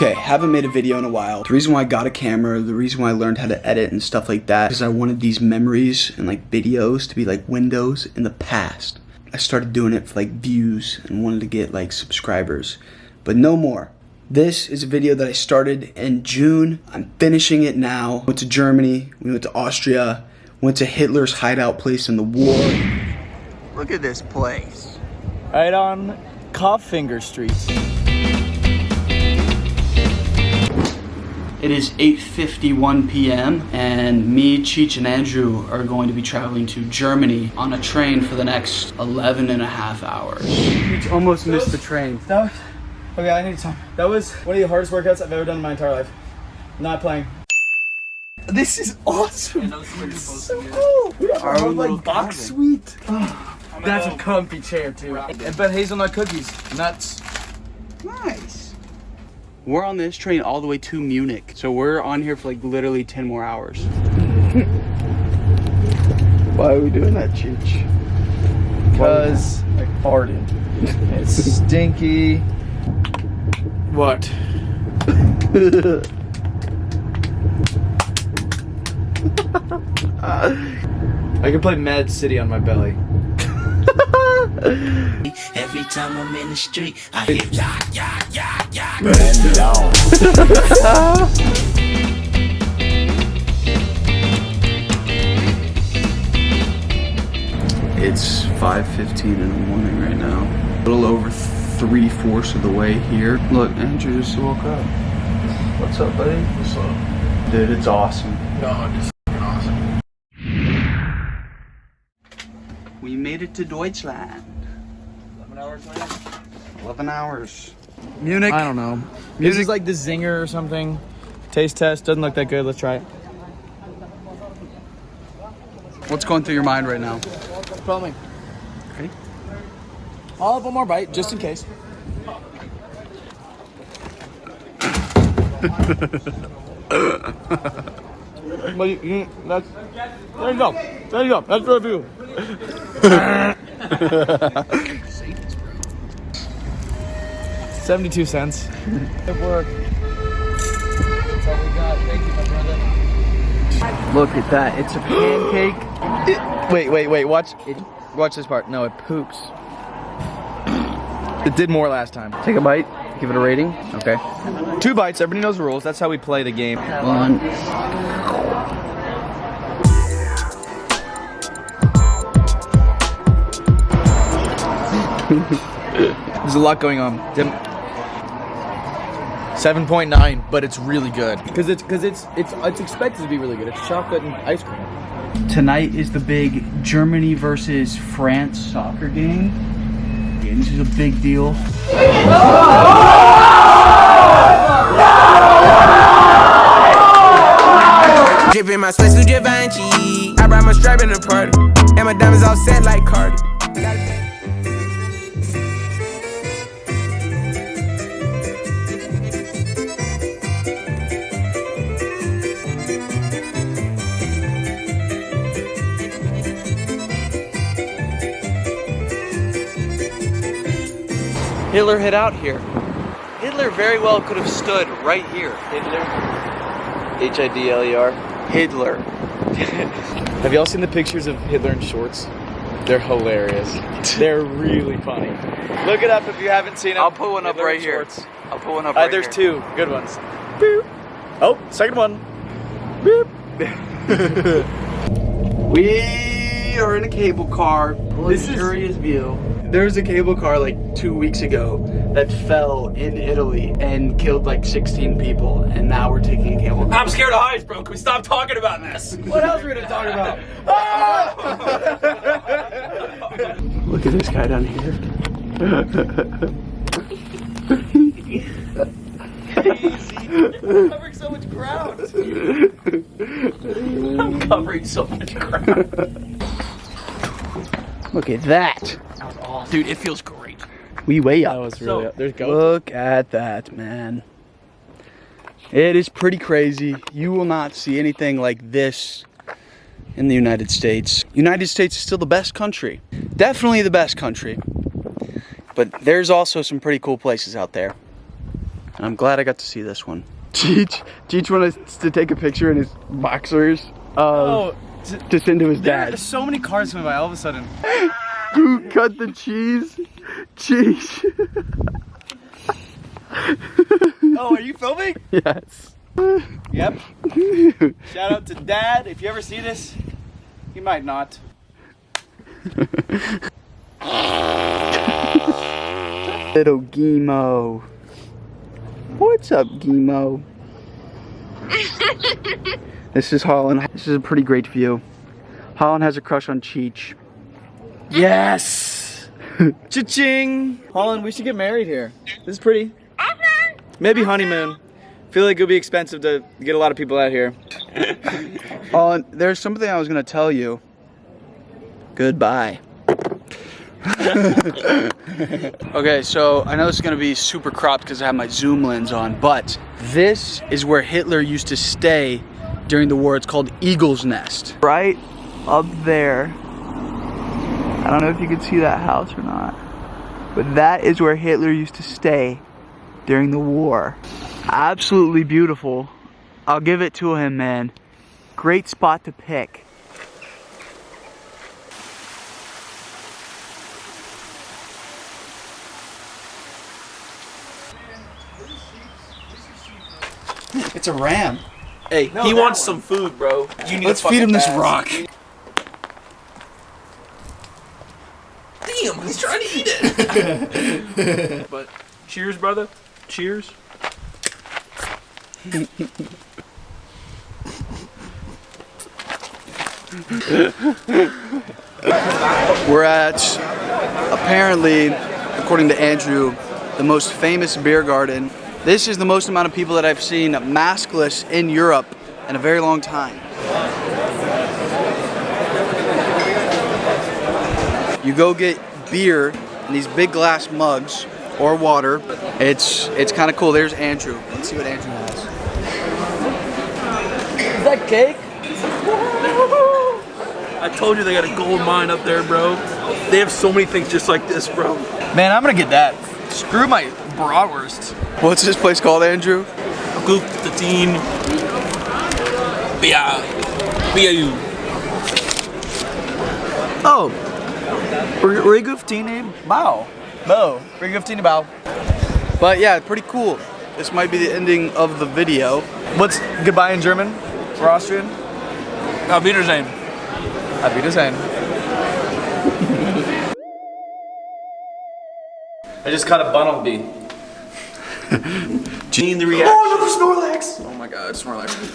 Okay, haven't made a video in a while. The reason why I got a camera, the reason why I learned how to edit and stuff like that, is I wanted these memories and like videos to be like windows in the past. I started doing it for like views and wanted to get like subscribers, but no more. This is a video that I started in June. I'm finishing it now. Went to Germany, we went to Austria, went to Hitler's hideout place in the war. Look at this place. Right on Finger Street. It is 8:51 p.m. and me, Cheech, and Andrew are going to be traveling to Germany on a train for the next 11 and a half hours. Cheech almost missed the train. Okay, I need time. That was one of the hardest workouts I've ever done in my entire life. Not playing. This is awesome. So cool. We have our own like box suite. Oh, that's a comfy chair too. And but hazelnut cookies. Nuts. Nice. We're on this train all the way to Munich. So we're on here for like literally 10 more hours. Why are we doing that, Cheech? Because I farted. It's stinky. What? I can play Mad City on my belly. Every time I'm in the street, I hear ya. It's 5:15 in the morning right now. A little over 3/4 of the way here. Look, Andrew just woke up. What's up, buddy? What's up? Dude, it's awesome. No, it's awesome. We made it to Deutschland. 11 hours later? 11 hours. Munich? I don't know. This is like the Zinger or something. Taste test. Doesn't look that good. Let's try it. What's going through your mind right now? Probably. Ready? I'll have one more bite, just in case. Well, there you go. There you go. That's the review. 72 cents. Good work. That's all we got. Thank you, my brother. Look at that. It's a pancake. Wait. Watch this part. No, it poops. It did more last time. Take a bite. Give it a rating. Okay. 2 bites. Everybody knows the rules. That's how we play the game. 1. There's a lot going on. 7.9, but it's really good because it's expected to be really good. It's chocolate and ice cream. Tonight is the big Germany versus France soccer game. And this is a big deal. Dripping my sweat to Givenchy. I brought my strap in the party, and my diamonds all set like Cardi. Hitler hid out here. Hitler very well could have stood right here. Hitler. H-I-D-L-E-R. Hitler. Have y'all seen the pictures of Hitler in shorts? They're hilarious. They're really funny. Look it up if you haven't seen it. I'll put one up right here. I'll put one up right there's here. 2 good ones. Boop. Oh, second one. Boop. We are in a cable car. Luxurious view. There was a cable car like 2 weeks ago that fell in Italy and killed like 16 people, and now we're taking a cable car. I'm scared of heights, bro. Can we stop talking about this? What else are we gonna talk about? Look at this guy down here. I'm covering so much ground. I'm covering so much ground. Look at that. Dude, it feels great. We way up. That was really there's goats. Look at that, man. It is pretty crazy. You will not see anything like this in the United States. United States is still the best country. Definitely the best country. But there's also some pretty cool places out there. And I'm glad I got to see this one. Cheech wanted us to take a picture in his boxers to send to his dad. There's so many cars coming by all of a sudden. Who cut the cheese? Cheese. Oh, are you filming? Yes. Yep. Shout out to Dad. If you ever see this, you might not. Little Gimo. What's up, Gimo? This is Holland. This is a pretty great view. Holland has a crush on Cheech. Yes. Cha-ching. Holland, we should get married here. This is pretty. Maybe honeymoon. Feel like it would be expensive to get a lot of people out here. Holland, there's something I was gonna tell you. Goodbye. Okay, so I know this is gonna be super cropped because I have my zoom lens on, but this is where Hitler used to stay during the war. It's called Eagle's Nest. Right up there. I don't know if you can see that house or not, but that is where Hitler used to stay during the war. Absolutely beautiful. I'll give it to him, man. Great spot to pick. It's a ram. Hey, he wants some food, bro. You need Let's feed him this rock. Damn, he's trying to eat it. But cheers, brother. Cheers. We're at, apparently, according to Andrew, the most famous beer garden. This is the most amount of people that I've seen maskless in Europe in a very long time. You go get beer in these big glass mugs or water. It's kind of cool. There's Andrew. Let's see what Andrew has. Is that cake? I told you they got a gold mine up there, bro. They have so many things just like this, bro. Man, I'm gonna get that. Screw my bratwurst. What's this place called, Andrew? Goop the teen. B-I-U. Oh. Reguftini Bao. Bo. Reguftini Bao. But yeah, pretty cool. This might be the ending of the video. What's goodbye in German or Austrian? Auf Wiedersehen. Auf Wiedersehen. I just caught a bumblebee. Gene the reaction. Oh, another Snorlax! Oh my god, Snorlax.